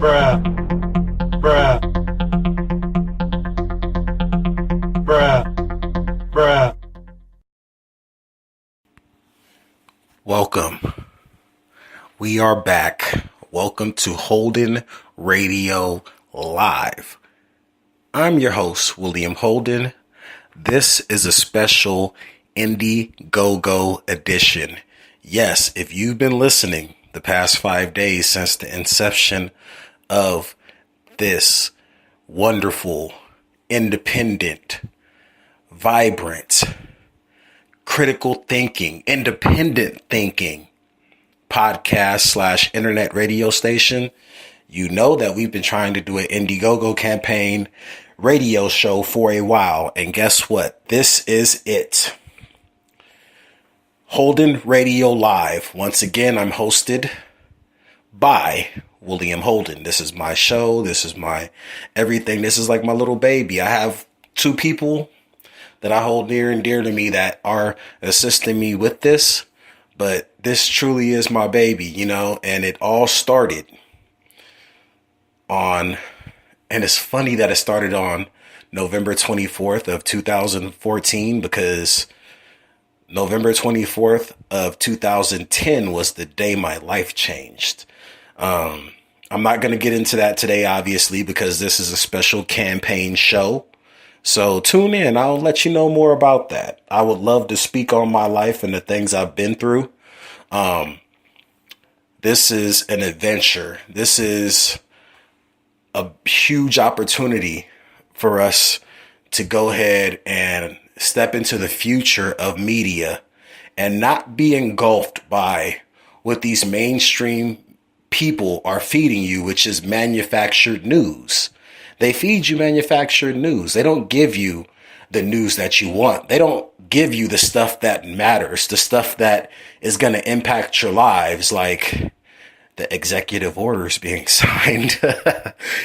bruh, bruh, bruh, bruh. Welcome. We are back. Welcome to Holden Radio Live. I'm your host, William Holden. This is a special Indiegogo edition. Yes, if you've been listening the past 5 days since the inception of this wonderful, independent, vibrant, critical thinking, independent thinking podcast slash internet radio station, you know that we've been trying to do an Indiegogo campaign radio show for a while. And guess what? This is it. Holden Radio Live. Once again, I'm hosted by William Holden. This is my show. This is my everything. This is like my little baby. I have two people that I hold near and dear to me that are assisting me with this. But this truly is my baby, and it all started and it's funny that it started on November 24th of 2014, because November 24th of 2010 was the day my life changed. I'm not going to get into that today, obviously, because this is a special campaign show. So tune in. I'll let you know more about that. I would love to speak on my life and the things I've been through. This is an adventure. This is a huge opportunity for us to go ahead and step into the future of media and not be engulfed by what these mainstream people are feeding you, which is manufactured news. They feed you manufactured news. They don't give you the news that you want. They don't give you the stuff that matters, the stuff that is going to impact your lives, like the executive orders being signed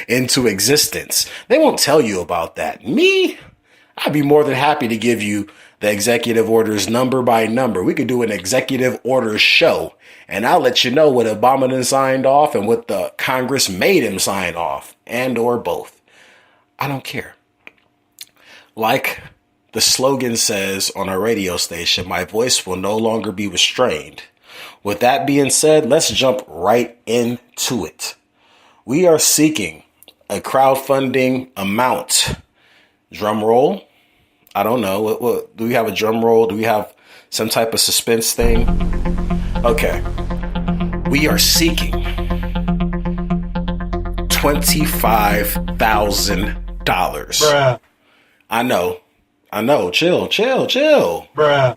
into existence. They won't tell you about that. Me, I'd be more than happy to give you the executive orders number by number. We could do an executive orders show, and I'll let you know what Obama done signed off and what the Congress made him sign off, and or both. I don't care. Like the slogan says on our radio station, my voice will no longer be restrained. With that being said, let's jump right into it. We are seeking a crowdfunding amount. Drum roll. I don't know. What do we have a drum roll? Do we have some type of suspense thing? Okay. We are seeking $25,000. Bruh. I know. Chill. Bruh.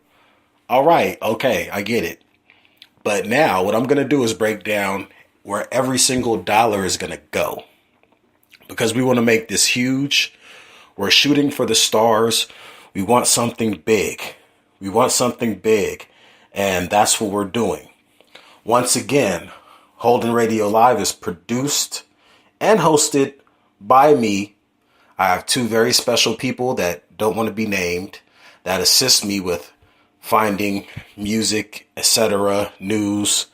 All right. Okay. I get it. But now what I'm going to do is break down where every single dollar is going to go, because we want to make this huge. We're shooting for the stars. We want something big. And that's what we're doing. Once again, Holden Radio Live is produced and hosted by me. I have two very special people that don't want to be named that assist me with finding music, etc., news,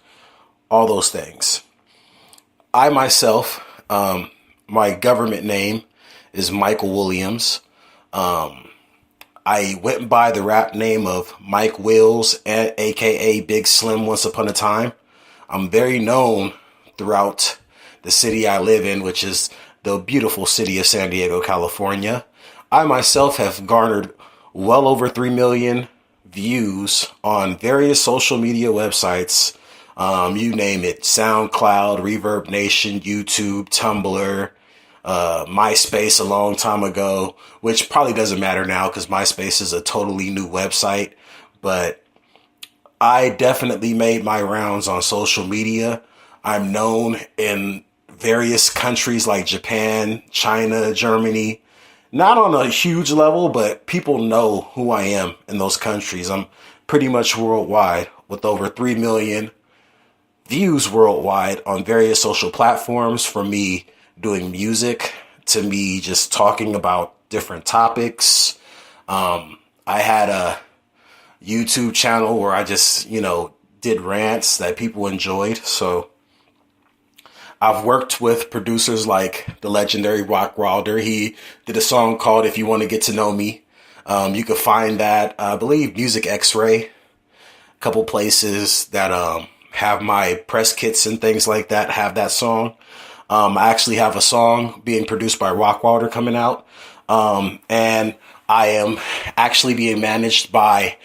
all those things. I myself, my government name is Michael Williams. I went by the rap name of Mike Wills, aka Big Slim, once upon a time. I'm very known throughout the city I live in, which is the beautiful city of San Diego, California. I myself have garnered well over 3 million views on various social media websites. You name it: SoundCloud, Reverb Nation, YouTube, Tumblr, MySpace a long time ago, which probably doesn't matter now because MySpace is a totally new website. But I definitely made my rounds on social media. I'm known in various countries like Japan, China, Germany. Not on a huge level, but people know who I am in those countries. I'm pretty much worldwide with over 3 million views worldwide on various social platforms, from me doing music to me just talking about different topics. I had a YouTube channel where I just, did rants that people enjoyed. So I've worked with producers like the legendary Rock Wilder. He did a song called If You Want to Get to Know Me. You can find that, I believe, Music X-Ray, a couple places that have my press kits and things like that have that song. I actually have a song being produced by Rock Wilder coming out. And I am actually being managed by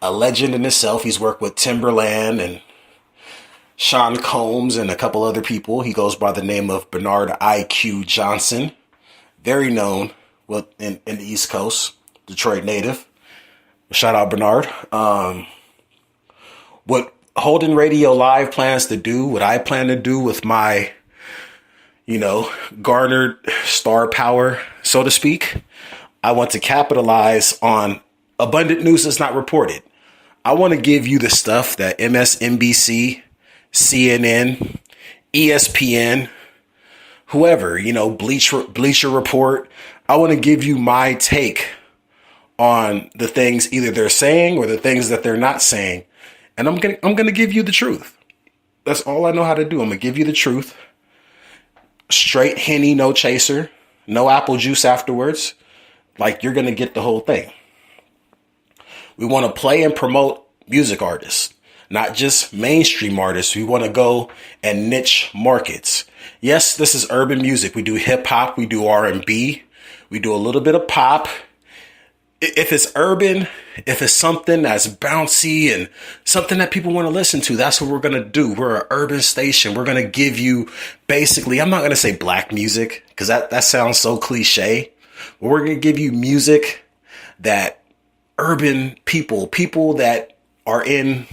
a legend in itself. He's worked with Timberland and Sean Combs and a couple other people. He goes by the name of Bernard IQ Johnson, very known in the East Coast, Detroit native. Shout out Bernard. What Holden Radio Live plans to do, what I plan to do with my, garnered star power, so to speak, I want to capitalize on abundant news that's not reported. I want to give you the stuff that MSNBC, CNN, ESPN, whoever, Bleacher Report. I want to give you my take on the things either they're saying or the things that they're not saying. And I'm going to give you the truth. That's all I know how to do. I'm going to give you the truth. Straight Henny, no chaser, no apple juice afterwards. Like, you're going to get the whole thing. We want to play and promote music artists, not just mainstream artists. We want to go and niche markets. Yes, this is urban music. We do hip hop. We do R&B. We do a little bit of pop. If it's urban, if it's something that's bouncy and something that people want to listen to, that's what we're going to do. We're an urban station. We're going to give you basically, I'm not going to say black music because that sounds so cliche, but we're going to give you music that urban people that are in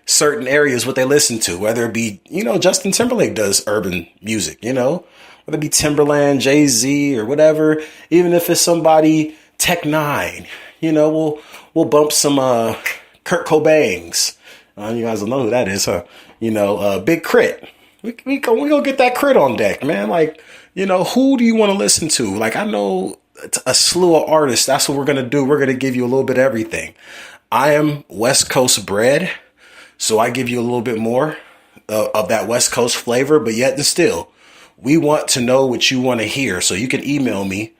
certain areas, what they listen to, whether it be, Justin Timberlake does urban music, whether it be Timberland, Jay-Z or whatever, even if it's somebody Tech Nine, we'll bump some Kurt Cobain's. You guys will know who that is, huh? Big Crit. We gonna get that Crit on deck, man. Like, who do you want to listen to? Like, I know a slew of artists. That's what we're gonna do. We're gonna give you a little bit of everything. I am West Coast bred, so I give you a little bit more of that West Coast flavor, but yet and still, we want to know what you want to hear. So you can email me,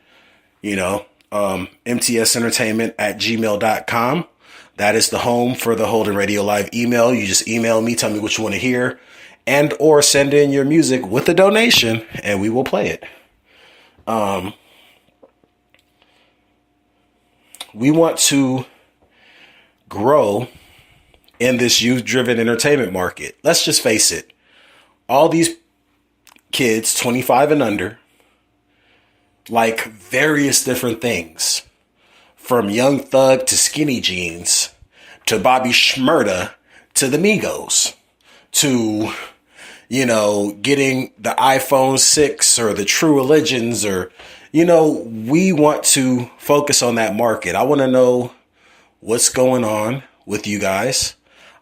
mtsentertainment@gmail.com. That is the home for the Holden Radio Live email. You just email me, tell me what you want to hear, and or send in your music with a donation, and we will play it. We want to grow in this youth-driven entertainment market. Let's just face it. All these kids, 25 and under, like various different things, from Young Thug to Skinny Jeans to Bobby Shmurda to the Migos to, getting the iPhone 6 or the True Religions or, we want to focus on that market. I want to know what's going on with you guys.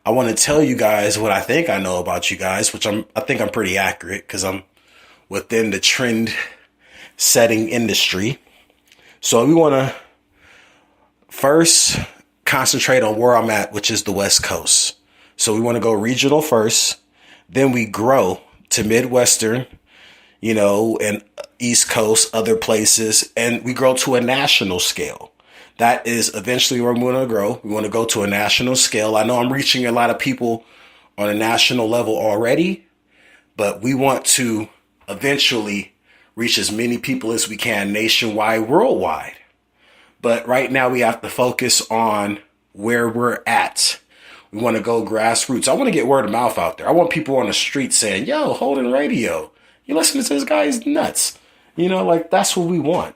I want to tell you guys what I think I know about you guys, which I think I'm pretty accurate because I'm within the trend setting industry. So we want to first concentrate on where I'm at, which is the West Coast. So we want to go regional first, then we grow to Midwestern, and East Coast, other places, and we grow to a national scale. That is eventually where we want to grow. We want to go to a national scale. I know I'm reaching a lot of people on a national level already, but we want to eventually reach as many people as we can nationwide, worldwide. But right now we have to focus on where we're at. We want to go grassroots. I want to get word of mouth out there. I want people on the street saying, yo, Holden Radio, you listening to this guy? He's nuts. That's what we want.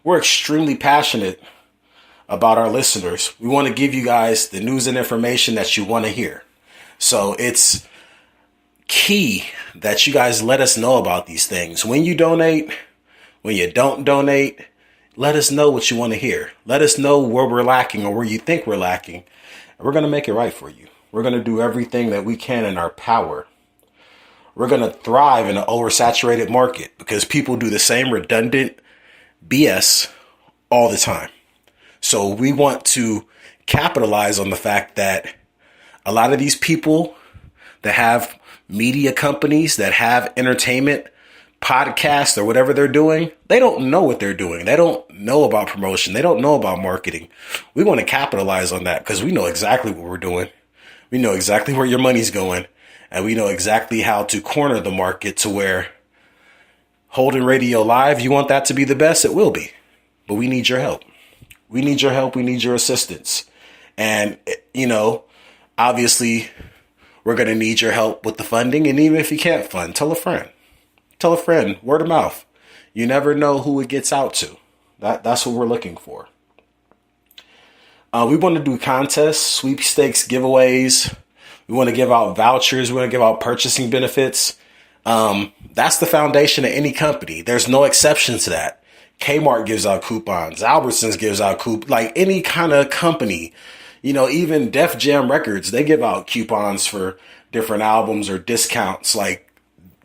We're extremely passionate about our listeners. We want to give you guys the news and information that you want to hear. So it's key that you guys let us know about these things. When you donate, when you don't donate, let us know what you want to hear. Let us know where we're lacking or where you think we're lacking. And we're going to make it right for you. We're going to do everything that we can in our power. We're going to thrive in an oversaturated market because people do the same redundant BS all the time. So we want to capitalize on the fact that a lot of these people that have media companies that have entertainment podcasts or whatever they're doing, they don't know what they're doing. They don't know about promotion. They don't know about marketing. We want to capitalize on that because we know exactly what we're doing. We know exactly where your money's going, and we know exactly how to corner the market to where Holden Radio Live, you want that to be the best, it will be. But we need your help. We need your help. We need your assistance. And, obviously, we're going to need your help with the funding. And even if you can't fund, tell a friend. Tell a friend, word of mouth. You never know who it gets out to. That's what we're looking for. We want to do contests, sweepstakes, giveaways. We want to give out vouchers. We want to give out purchasing benefits. That's the foundation of any company. There's no exception to that. Kmart gives out coupons. Albertsons gives out like any kind of company. Even Def Jam Records, they give out coupons for different albums or discounts. Like,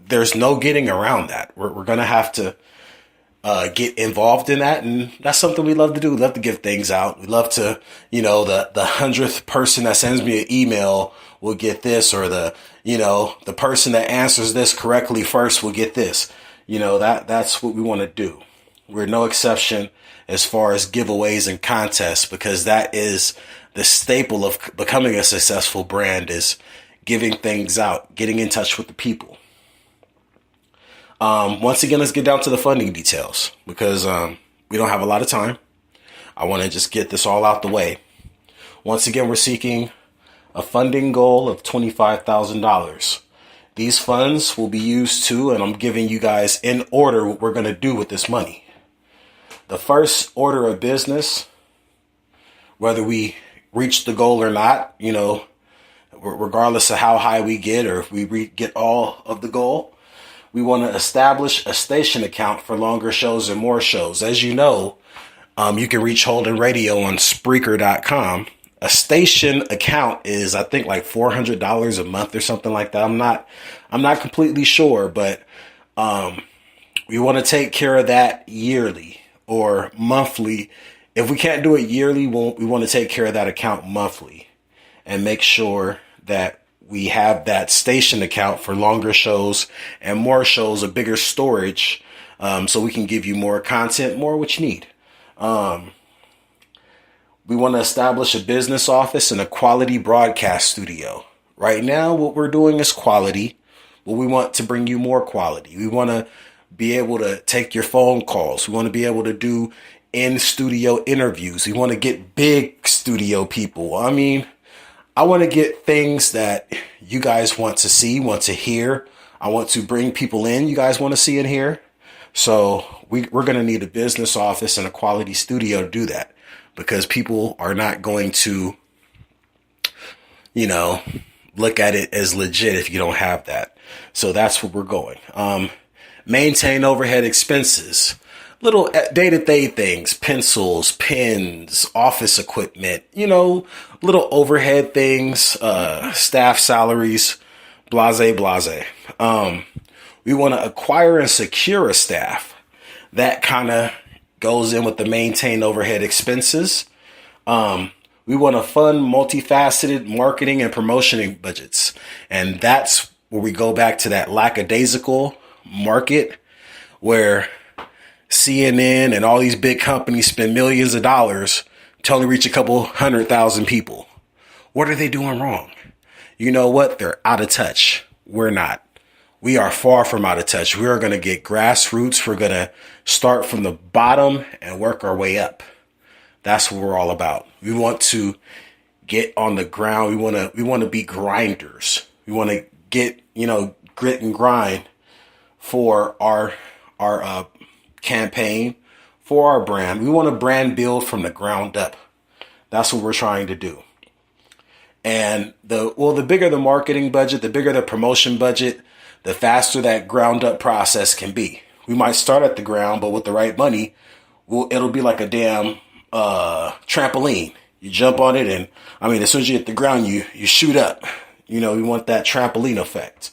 there's no getting around that. We're going to have to get involved in that. And that's something we love to do. We love to give things out. We love to, the 100th person that sends me an email will get this, or the person that answers this correctly first will get this. That's what we want to do. We're no exception as far as giveaways and contests, because that is the staple of becoming a successful brand, is giving things out, getting in touch with the people. Once again, let's get down to the funding details, because we don't have a lot of time. I want to just get this all out the way. Once again, we're seeking a funding goal of $25,000. These funds will be used to, and I'm giving you guys in order what we're going to do with this money. The first order of business, whether we reach the goal or not, regardless of how high we get or if we get all of the goal, we want to establish a station account for longer shows and more shows. As you know, you can reach Holden Radio on Spreaker.com. A station account is, I think, like $400 a month or something like that. I'm not completely sure, but we want to take care of that yearly or monthly. If we can't do it yearly, we want to take care of that account monthly and make sure that we have that station account for longer shows and more shows, a bigger storage, so we can give you more content, more what you need. We want to establish a business office and a quality broadcast studio. Right now, what we're doing is quality, but we want to bring you more quality. We want to be able to take your phone calls. We want to be able to do in-studio interviews. We want to get big studio people. I want to get things that you guys want to see, want to hear. I want to bring people in you guys want to see and hear. So we're going to need a business office and a quality studio to do that, because people are not going to, look at it as legit if you don't have that. So that's where we're going. Maintain overhead expenses. Little day-to-day things, pencils, pens, office equipment, little overhead things, staff salaries, blase. We want to acquire and secure a staff. That kind of goes in with the maintain overhead expenses. We want to fund multifaceted marketing and promotion budgets. And that's where we go back to that lackadaisical market where CNN and all these big companies spend millions of dollars to only reach a couple 100,000 people. What are they doing wrong? You know what? They're out of touch. We're not. We are far from out of touch. We are going to get grassroots. We're going to start from the bottom and work our way up. That's what we're all about. We want to get on the ground. We want to be grinders. We want to get, grit and grind for our campaign, for our brand. We want to brand build from the ground up. That's what we're trying to do. And the bigger the marketing budget, the bigger the promotion budget, the faster that ground up process can be. We might start at the ground, but with the right money, it'll be like a damn trampoline. You jump on it, and as soon as you hit the ground, you shoot up. We want that trampoline effect.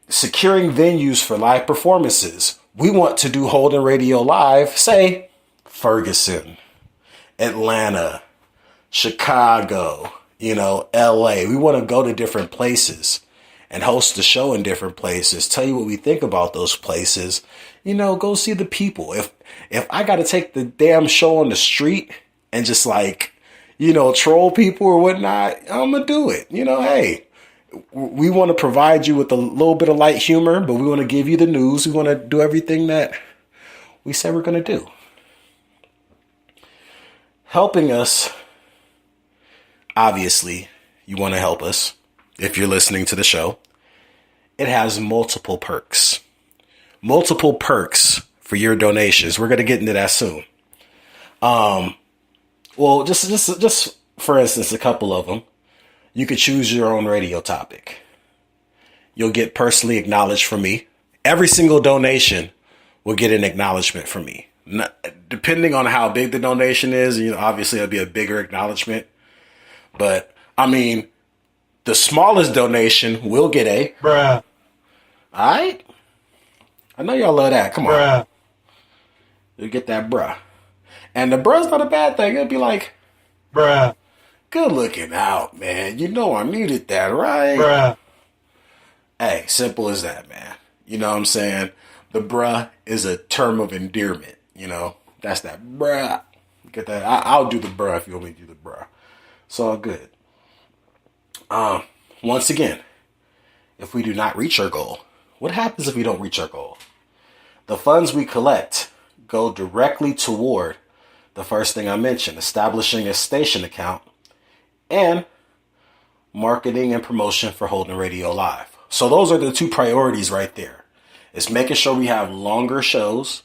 Securing venues for live performances. We want to do Holden Radio Live, say, Ferguson, Atlanta, Chicago, LA. We want to go to different places and host the show in different places, tell you what we think about those places. Go see the people. If I got to take the damn show on the street and just like, troll people or whatnot, I'm going to do it. Hey, we want to provide you with a little bit of light humor, but we want to give you the news. We want to do everything that we said we're going to do. Helping us, obviously, you want to help us if you're listening to the show. It has multiple perks. Multiple perks for your donations. We're going to get into that soon. Well, just for instance, a couple of them. You could choose your own radio topic. You'll get personally acknowledged from me. Every single donation will get an acknowledgement from me. Depending on how big the donation is, obviously it'll be a bigger acknowledgement. But I mean, the smallest donation will get a bruh. All right. I know y'all love that. Come on. Bruh. You'll get that bruh. And the bruh's not a bad thing. It'll be like, bruh. Good looking out, man. I needed that, right? Bruh. Hey, simple as that, man. You know what I'm saying? The bruh is a term of endearment. That's that bruh. Get that? I'll do the bruh if you want me to do the bruh. It's all good. Once again, if we do not reach our goal, what happens if we don't reach our goal? The funds we collect go directly toward the first thing I mentioned, establishing a station account and marketing and promotion for Holden Radio Live. So those are the two priorities right there. It's making sure we have longer shows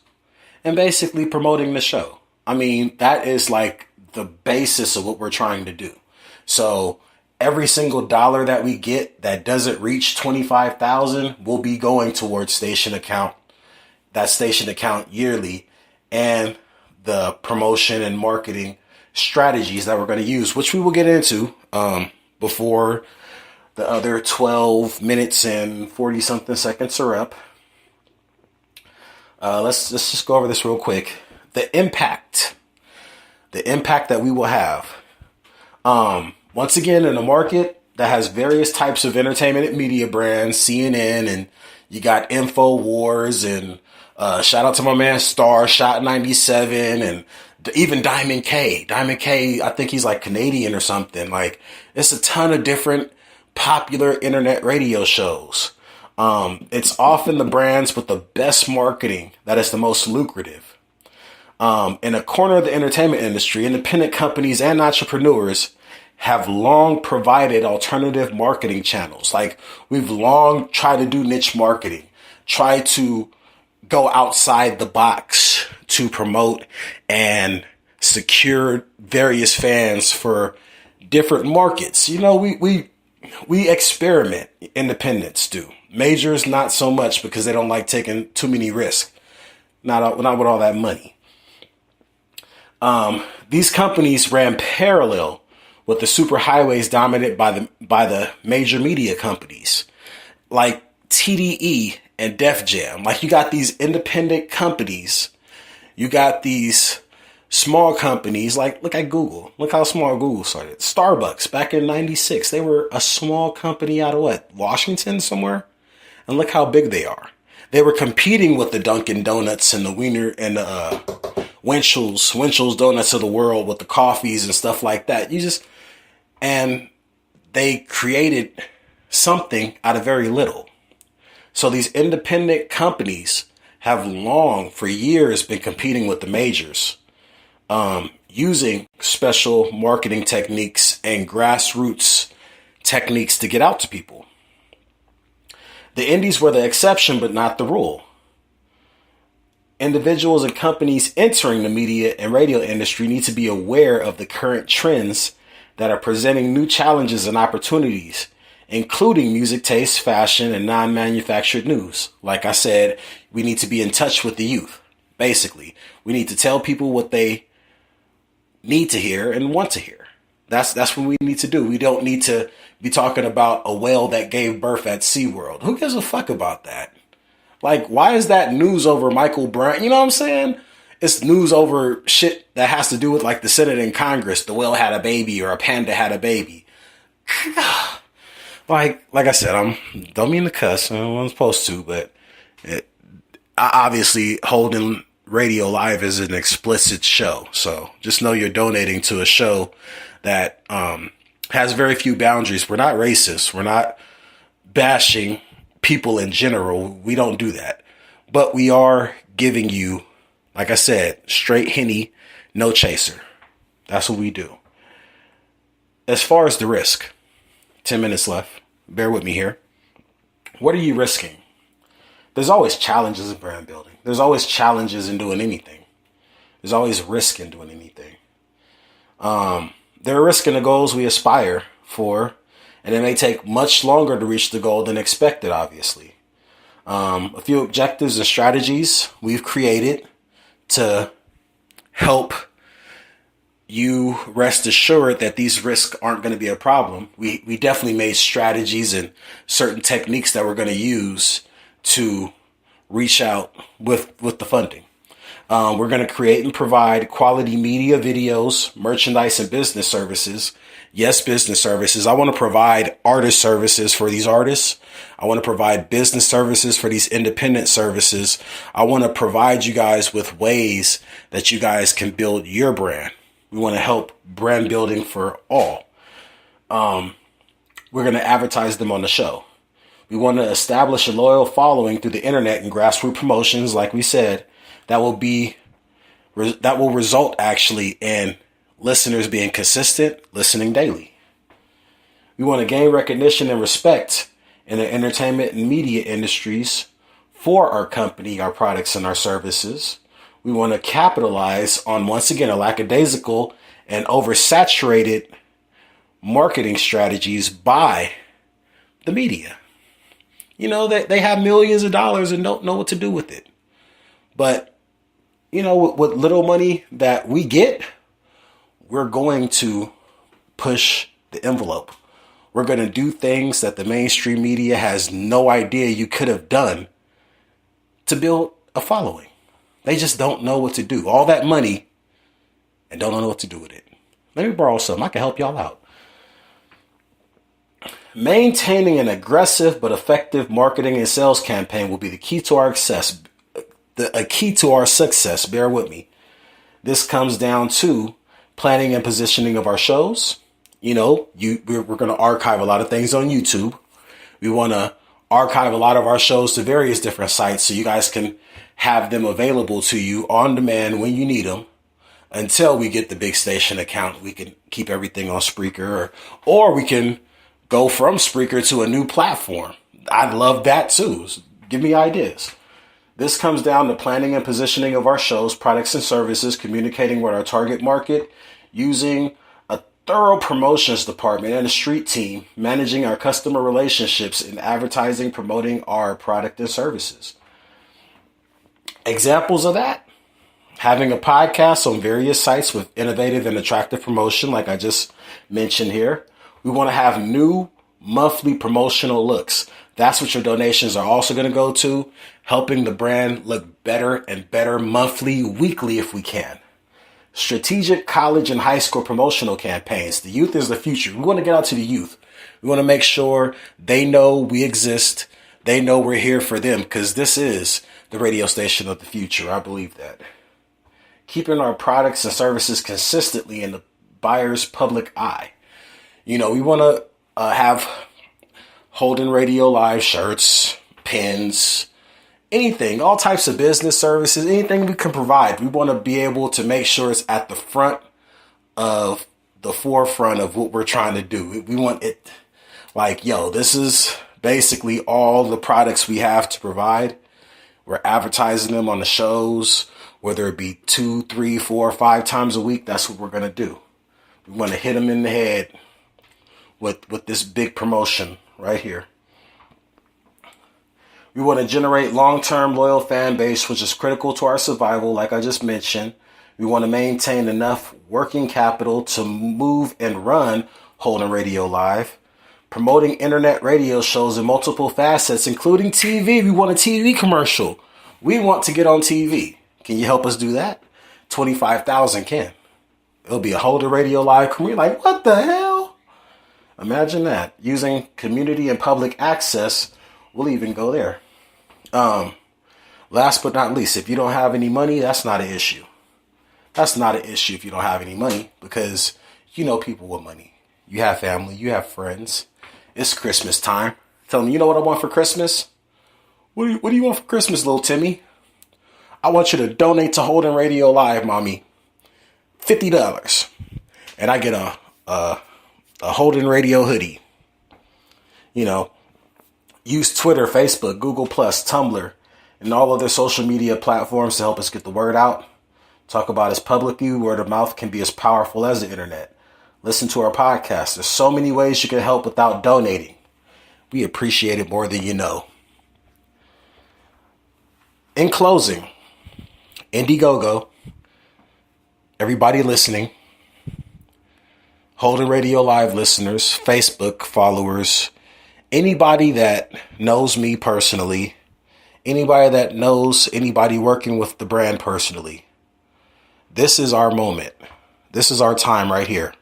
and basically promoting the show. I mean, that is like the basis of what we're trying to do. So every single dollar that we get that doesn't reach 25,000 will be going towards that station account yearly, and the promotion and marketing strategies that we're going to use, which we will get into before the other 12 minutes and 40 something seconds are up. Let's just go over this real quick. The impact that we will have. Once again, in a market that has various types of entertainment and media brands, CNN, and you got InfoWars, and shout out to my man Star, Shot 97, and even Diamond K. Diamond K, I think he's like Canadian or something. Like, it's a ton of different popular internet radio shows. It's often the brands with the best marketing that is the most lucrative. In a corner of the entertainment industry, independent companies and entrepreneurs have long provided alternative marketing channels. Like, we've long tried to do niche marketing, try to go outside the box to promote and secure various fans for different markets. We experiment, independents do. Majors, not so much, because they don't like taking too many risks. Not with all that money. These companies ran parallel with the superhighways dominated by the major media companies like TDE and Def Jam. Like, you got these independent companies. You got these small companies. Like, look at Google. Look how small Google started. Starbucks back in 96. They were a small company out of Washington somewhere. And look how big they are. They were competing with the Dunkin' Donuts and the Wiener and the Winchell's Donuts of the world with the coffees and stuff like that. And they created something out of very little. So these independent companies have long, for years, been competing with the majors, using special marketing techniques and grassroots techniques to get out to people. The indies were the exception, but not the rule. Individuals and companies entering the media and radio industry need to be aware of the current trends that are presenting new challenges and opportunities, including music taste, fashion, and non-manufactured news. Like I said, we need to be in touch with the youth. Basically, we need to tell people what they need to hear and want to hear. That's what we need to do. We don't need to be talking about a whale that gave birth at SeaWorld. Who gives a fuck about that? Like, why is that news over Michael Brown? You know what I'm saying? It's news over shit that has to do with, like, the Senate and Congress. The whale had a baby or a panda had a baby. Like I said, don't mean to cuss. I'm supposed to, but obviously Holden Radio Live is an explicit show. So just know you're donating to a show that has very few boundaries. We're not racist. We're not bashing people in general. We don't do that. But we are giving you, like I said, straight Henny, no chaser. That's what we do. As far as the risk, 10 minutes left. Bear with me here. What are you risking? There's always challenges in brand building. There's always challenges in doing anything. There's always risk in doing anything. There are risks in the goals we aspire for, and it may take much longer to reach the goal than expected, obviously. A few objectives and strategies we've created to help you rest assured that these risks aren't going to be a problem. We definitely made strategies and certain techniques that we're going to use to reach out with the funding. We're going to create and provide quality media, videos, merchandise, and business services. Yes, business services. I want to provide artist services for these artists. I want to provide business services for these independent services. I want to provide you guys with ways that you guys can build your brand. We want to help brand building for all. We're going to advertise them on the show. We want to establish a loyal following through the internet and grassroots promotions, like we said, that will result actually in listeners being consistent, listening daily. We want to gain recognition and respect in the entertainment and media industries for our company, our products, and our services. We want to capitalize on, once again, a lackadaisical and oversaturated marketing strategies by the media. You know, they have millions of dollars and don't know what to do with it. But, you know, with little money that we get, we're going to push the envelope. We're going to do things that the mainstream media has no idea you could have done to build a following. They just don't know what to do. All that money and don't know what to do with it. Let me borrow some. I can help y'all out. Maintaining an aggressive but effective marketing and sales campaign will be the key to our success. A key to our success. Bear with me. This comes down to planning and positioning of our shows. You know, we're going to archive a lot of things on YouTube. We want to archive a lot of our shows to various different sites so you guys can have them available to you on demand when you need them. Until we get the big station account, we can keep everything on Spreaker, or we can go from Spreaker to a new platform. I'd love that too. Give me ideas. This comes down to planning and positioning of our shows, products, and services, communicating with our target market, using a thorough promotions department and a street team, managing our customer relationships, and advertising, promoting our product and services. Examples of that: having a podcast on various sites with innovative and attractive promotion, like I just mentioned here. We want to have new monthly promotional looks. That's what your donations are also going to go to, helping the brand look better and better monthly, weekly if we can. Strategic college and high school promotional campaigns. The youth is the future. We want to get out to the youth. We want to make sure they know we exist. They know we're here for them, because this is the radio station of the future. I believe that. Keeping our products and services consistently in the buyer's public eye. You know, we want to have Holden Radio Live shirts, pins, anything, all types of business services, anything we can provide. We want to be able to make sure it's at the forefront of what we're trying to do. We want it like, yo, this is basically all the products we have to provide. We're advertising them on the shows, whether it be 2, 3, 4, 5 times a week. That's what we're going to do. We want to hit them in the head with this big promotion right here. We want to generate long-term loyal fan base, which is critical to our survival, like I just mentioned. We want to maintain enough working capital to move and run Holden Radio Live. Promoting internet radio shows in multiple facets, including TV. We want a TV commercial. We want to get on TV. Can you help us do that? 25,000 can. It'll be a Holden Radio Live career. Like, what the hell? Imagine that. Using community and public access, we'll even go there. Last but not least, if you don't have any money, that's not an issue. That's not an issue if you don't have any money, because you know people with money. You have family, you have friends. It's Christmas time. Tell them, you know what I want for Christmas? What do you want for Christmas, little Timmy? I want you to donate to Holden Radio Live, mommy. $50. And I get a Holden Radio hoodie. You know, use Twitter, Facebook, Google+, Tumblr, and all other social media platforms to help us get the word out. Talk about us publicly. Word of mouth can be as powerful as the internet. Listen to our podcast. There's so many ways you can help without donating. We appreciate it more than you know. In closing, Indiegogo, everybody listening, Holden Radio Live listeners, Facebook followers, anybody that knows me personally, anybody that knows anybody working with the brand personally, this is our moment. This is our time right here.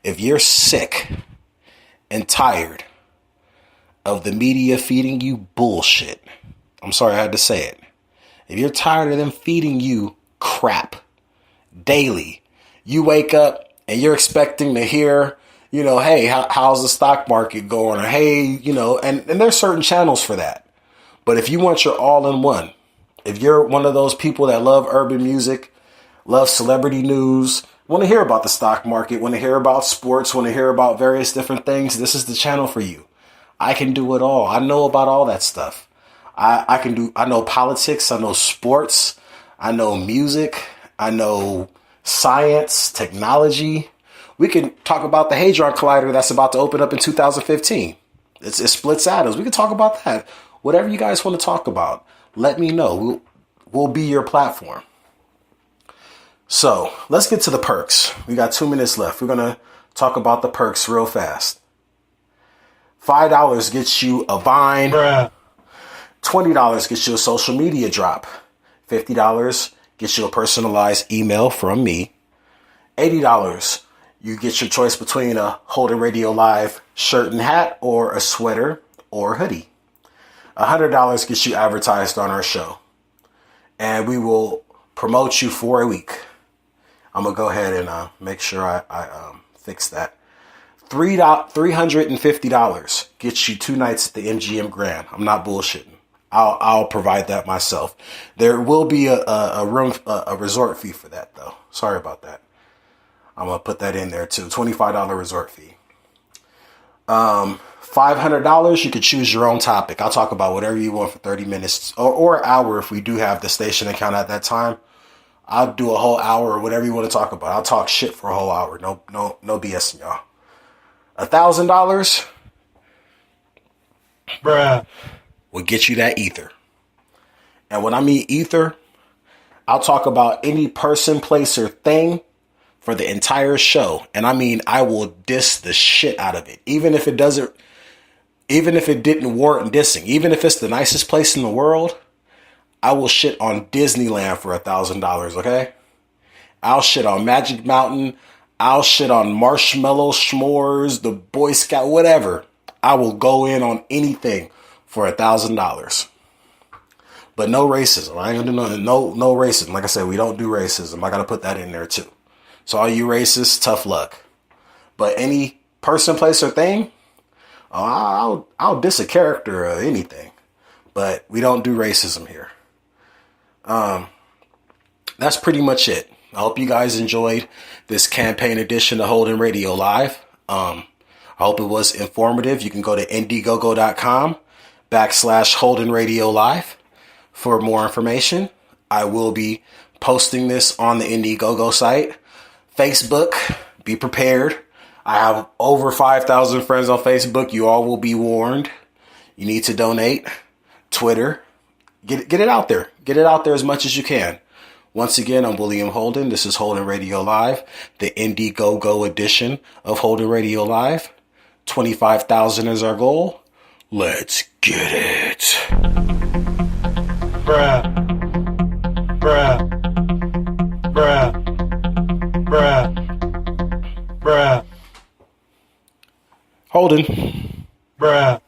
If you're sick and tired of the media feeding you bullshit, I'm sorry I had to say it. If you're tired of them feeding you crap daily, you wake up and you're expecting to hear, you know, hey, how's the stock market going? Or hey, you know, and there's certain channels for that. But if you want your all-in-one, if you're one of those people that love urban music, love celebrity news, want to hear about the stock market, want to hear about sports, want to hear about various different things, this is the channel for you. I can do it all. I know about all that stuff. I know politics, I know sports, I know music, I know science, technology. We can talk about the Hadron Collider that's about to open up in 2015. It splits atoms. We can talk about that. Whatever you guys want to talk about, let me know. We'll be your platform. So let's get to the perks. We got 2 minutes left. We're going to talk about the perks real fast. $5 gets you a Vine. Bruh. $20 gets you a social media drop. $50 gets you a personalized email from me. $80, you get your choice between a Holden Radio Live shirt and hat or a sweater or hoodie. $100 gets you advertised on our show. And we will promote you for a week. I'm going to go ahead and make sure I fix that. $350 gets you 2 nights at the MGM Grand. I'm not bullshitting. I'll provide that myself. There will be a resort fee for that though. Sorry about that. I'm gonna put that in there too. $25 resort fee. $500. You could choose your own topic. I'll talk about whatever you want for 30 minutes or an hour if we do have the station account at that time. I'll do a whole hour or whatever you want to talk about. I'll talk shit for a whole hour. No BS, y'all. $1,000. Bruh. Will get you that ether. And when I mean ether, I'll talk about any person, place, or thing for the entire show. And I mean, I will diss the shit out of it. Even if it didn't warrant dissing, even if it's the nicest place in the world, I will shit on Disneyland for $1,000, okay? I'll shit on Magic Mountain. I'll shit on Marshmallow S'mores, the Boy Scout, whatever. I will go in on anything for $1,000. But no racism. I ain't gonna do no racism. Like I said, we don't do racism. I gotta put that in there too. So all you racists, tough luck. But any person, place, or thing, I'll diss a character or anything. But we don't do racism here. That's pretty much it. I hope you guys enjoyed this campaign edition of Holden Radio Live. I hope it was informative. You can go to indiegogo.com/Holden Radio Live for more information. I will be posting this on the Indiegogo site. Facebook, be prepared. I have over 5,000 friends on Facebook. You all will be warned. You need to donate. Twitter, get it out there. Get it out there as much as you can. Once again, I'm William Holden. This is Holden Radio Live, the Indiegogo edition of Holden Radio Live. 25,000 is our goal. Let's get it. Bruh. Bruh. Bruh. Bruh. Bruh. Holden. Bruh.